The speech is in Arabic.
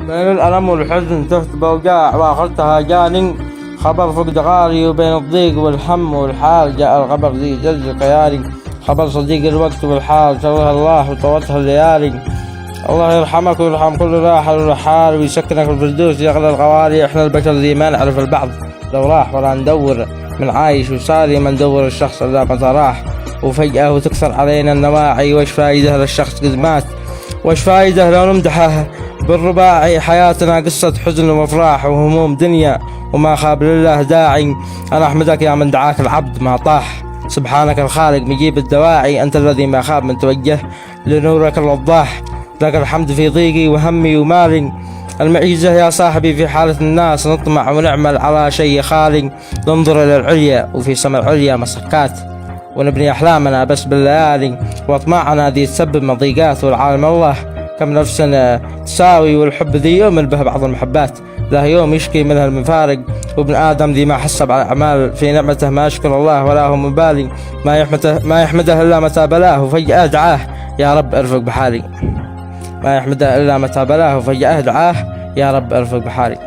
بين الألم والحزن تهت بوجاع وآخرتها جان، خبر فقد غالي وبين الضيق والهم والحال جاء الخبر ذي جز خيالي، خبر صديق الوقت والحال سوها الله وطوتها الليالي. الله يرحمك ويرحم كل راحل ورحال ويسكنك في الفردوس يا أغلى الغوالي. احنا البشر ذي ما نعرف البعض لو راح ولا ندور من عايش وصاري ما ندور الشخص إلا متى راح، وفجأة وتكثر علينا النواعي. وش فايدة للشخص قد مات، وش فايدة لو نمدحه بالرباعي. حياتنا قصة حزن وافراح وهموم دنيا وما خاب لله داعي. انا احمدك يا من دعاك العبد ما طاح، سبحانك الخالق مجيب الدواعي. انت الذي ما خاب من توجه لنورك الوضاح، لك الحمد في ضيقي وهمي ومالي. المعيزة يا صاحبي في حالة الناس نطمع ونعمل على شيء خالي، ننظر الى العليا وفي سما العليا مسكات، ونبني أحلامنا بس بالليالي. وأطماعنا ذي تسبب مضيقات، والعالم الله كم نفس تساوي، والحب ذي يؤمن به بعض المحبات له يوم يشكي منها المفارق. وابن آدم ذي ما حسب على أعمال في نعمته ما يشكر الله ولا هو مبالي، ما يحمده إلا متى بلاه وفجأة دعاه يا رب ارفق بحالي. ما يحمده إلا متى بلاه وفجأة دعاه يا رب ارفق بحالي.